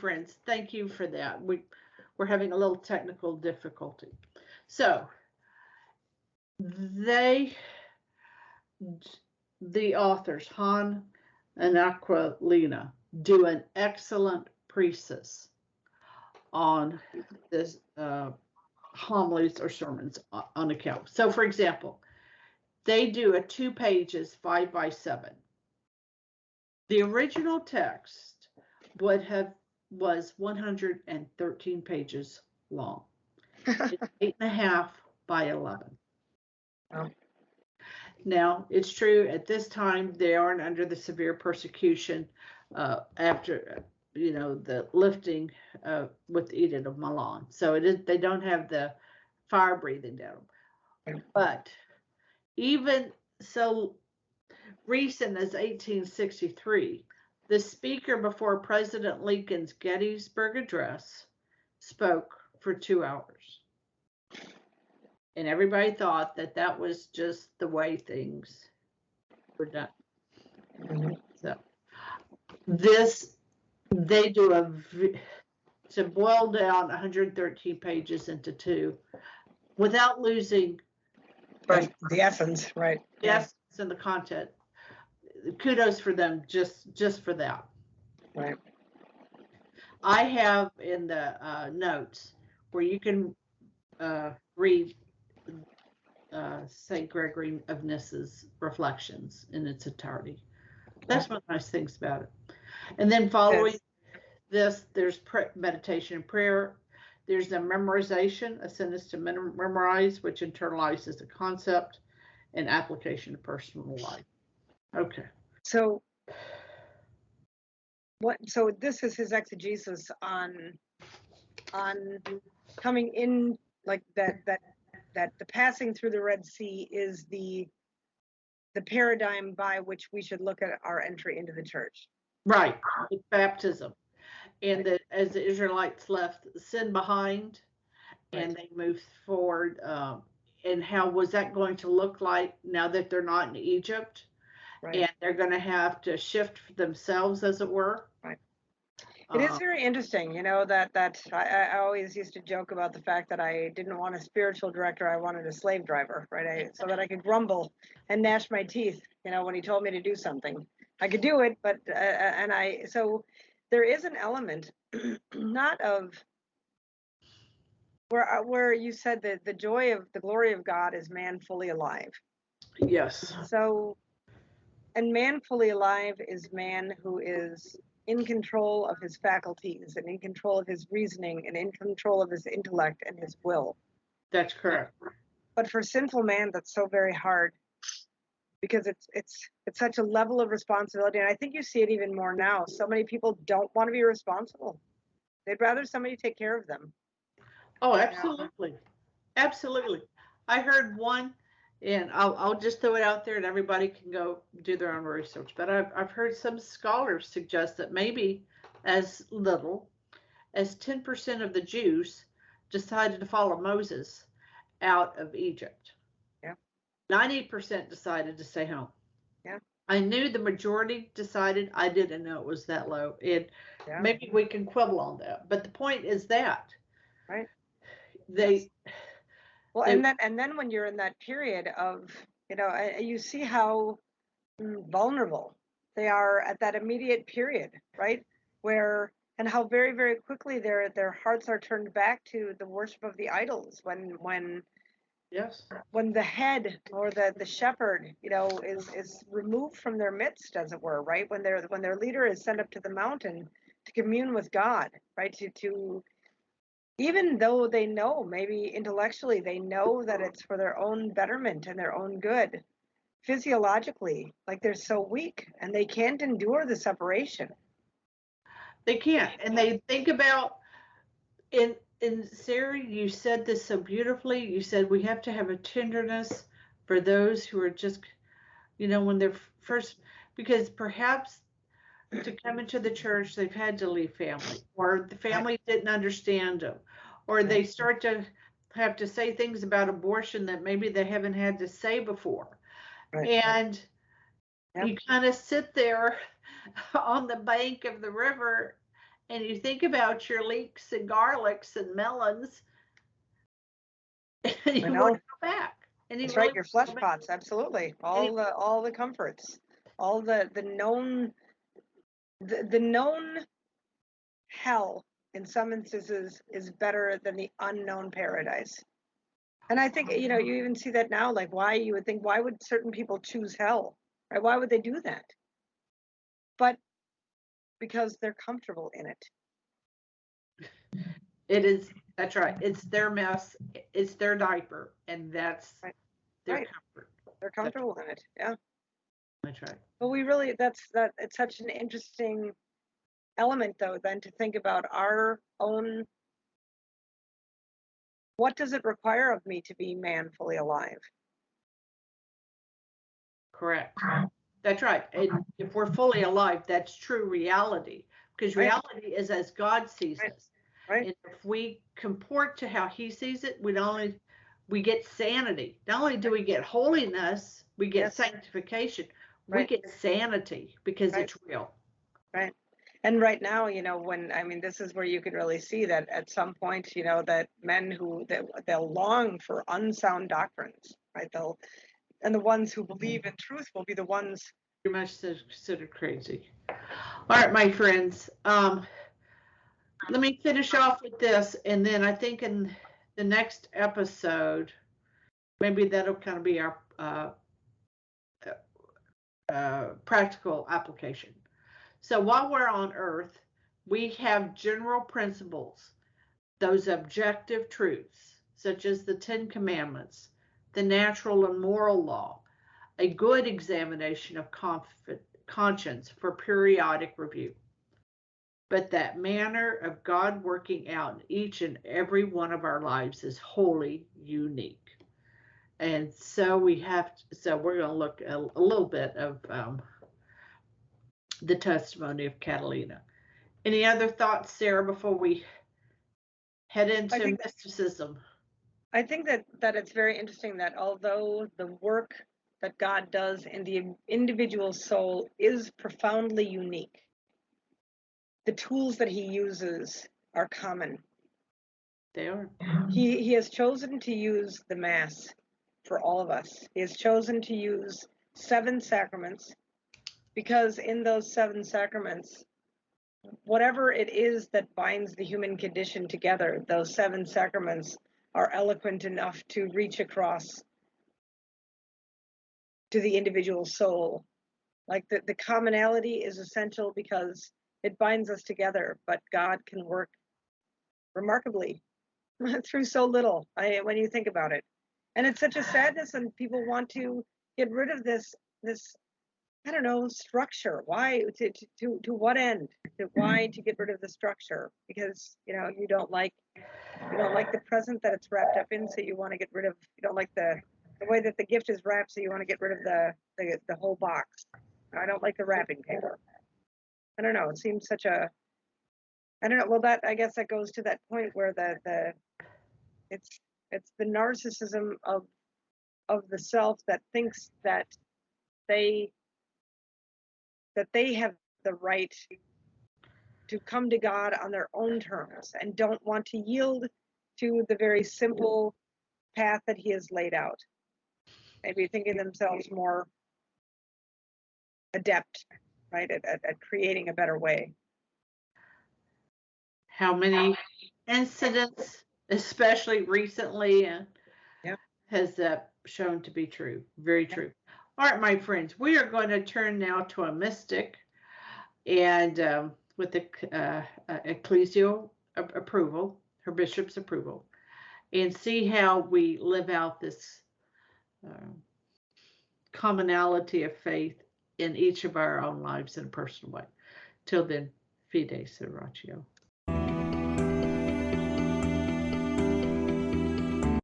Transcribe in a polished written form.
friends. Thank you for that. We're having a little technical difficulty. So the authors, Han and Aquilina, do an excellent preface on this homilies or sermons on account. So, for example, they do a 2 pages, 5 by 7. The original text was 113 pages long. It's 8.5 by 11. Oh. Now, it's true at this time they aren't under the severe persecution after the lifting with the Edict of Milan. So they don't have the fire breathing down them. But even so recent as 1863, the speaker before President Lincoln's Gettysburg Address spoke for 2 hours. And everybody thought that was just the way things were done. Mm-hmm. So they do to boil down 113 pages into 2 without losing the essence, right? The essence and the content. Kudos for them just for that. Right. I have in the notes where you can read St. Gregory of Nyssa's reflections in its entirety. That's one of the nice things about it. And then following this, there's meditation and prayer. There's the memorization, a sentence to memorize, which internalizes the concept and application to personal life. Okay. So this is his exegesis on coming in, like that the passing through the Red Sea is the paradigm by which we should look at our entry into the church. Right. It's baptism. And that as the Israelites left sin behind and they moved forward, and how was that going to look like now that they're not in Egypt? Right. And they're going to have to shift themselves, as it were. Right. It is very interesting, that I always used to joke about the fact that I didn't want a spiritual director, I wanted a slave driver, right? So that I could grumble and gnash my teeth, when he told me to do something. I could do it, but so there is an element, not of where you said that the glory of God is man fully alive. Yes. So, and man fully alive is man who is in control of his faculties and in control of his reasoning and in control of his intellect and his will. That's correct. But for sinful man, that's so very hard because it's such a level of responsibility. And I think you see it even more now. So many people don't want to be responsible. They'd rather somebody take care of them. Oh, absolutely. Absolutely. I heard one, and I'll just throw it out there and everybody can go do their own research. But I've heard some scholars suggest that maybe as little as 10% of the Jews decided to follow Moses out of Egypt. Yeah. 90% decided to stay home. Yeah. I knew the majority decided. I didn't know it was that low. Maybe we can quibble on that. But the point is that. Right. And then when you're in that period of, you see how vulnerable they are at that immediate period, right? And how very, very quickly their hearts are turned back to the worship of the idols when the head or the shepherd, is removed from their midst, as it were, right? When their leader is sent up to the mountain to commune with God, right? To even though they know, maybe intellectually, they know that it's for their own betterment and their own good, physiologically, like they're so weak and they can't endure the separation. They can't. And they think about, in Sarah, you said this so beautifully. You said we have to have a tenderness for those who are just, when they're first, because perhaps to come into the church, they've had to leave family, or the family didn't understand them, or they start to have to say things about abortion that maybe they haven't had to say before. Right. And you kind of sit there on the bank of the river and you think about your leeks and garlics and melons, and you I want know. to go back. And you That's really right. Your want to flesh go back. pots, absolutely. And you- All the comforts, all the known the known hell in some instances is better than the unknown paradise. And I think, you know, you even see that now, like why you would think, why would certain people choose hell? Right? Why would they do that? But because they're comfortable in it. It is, that's right. It's their mess, it's their diaper, and that's Right. their Right. comfort. They're comfortable in it. Yeah. That's right. But we really, that it's such an interesting element though, then to think about our own, what does it require of me to be man fully alive? Correct. That's right. And if we're fully alive, that's true reality. Because Right. reality is as God sees Right. us. Right. And if we comport to how he sees it, we get sanity. Not only do we get holiness, we get Yes. sanctification. We Right. get sanity because Right. it's real. Right. And right now, you know, when I mean, this is where you could really see that at some point, you know, that men who they'll long for unsound doctrines, right? And the ones who believe in truth will be the ones. You're much considered crazy. All right, my friends. Let me finish off with this, and then I think in the next episode, maybe that'll kind of be our practical application. So while we're on Earth, we have general principles, those objective truths, such as the Ten Commandments, the natural and moral law, a good examination of conscience for periodic review. But that manner of God working out in each and every one of our lives is wholly unique. And so we're going to look a little bit of the testimony of Catalina. Any other thoughts, Sarah, before we head into mysticism? I think that it's very interesting that although the work that God does in the individual soul is profoundly unique, the tools that he uses are common. They are. He has chosen to use the Mass for all of us. He has chosen to use 7 sacraments because in those 7 sacraments, whatever it is that binds the human condition together, those 7 sacraments are eloquent enough to reach across to the individual soul. Like the commonality is essential because it binds us together, but God can work remarkably through so little when you think about it. And it's such a sadness, and people want to get rid of this I don't know, structure. Why to what end? Why to get rid of the structure? Because you know you don't like the present that it's wrapped up in, so you want to get rid of. You don't like the way that the gift is wrapped, so you want to get rid of the whole box. I don't like the wrapping paper. I don't know. It seems such a. I don't know. Well, I guess that goes to that point where it's the narcissism of the self that thinks that they have the right to come to God on their own terms and don't want to yield to the very simple path that he has laid out. Maybe thinking themselves more adept, right, at creating a better way. How many incidents, especially recently, has that shown to be true? Very true. All right, my friends, we are going to turn now to a mystic, and with the ecclesial approval, her bishop's approval, and see how we live out this commonality of faith in each of our own lives in a personal way. Till then, Fide Serratio.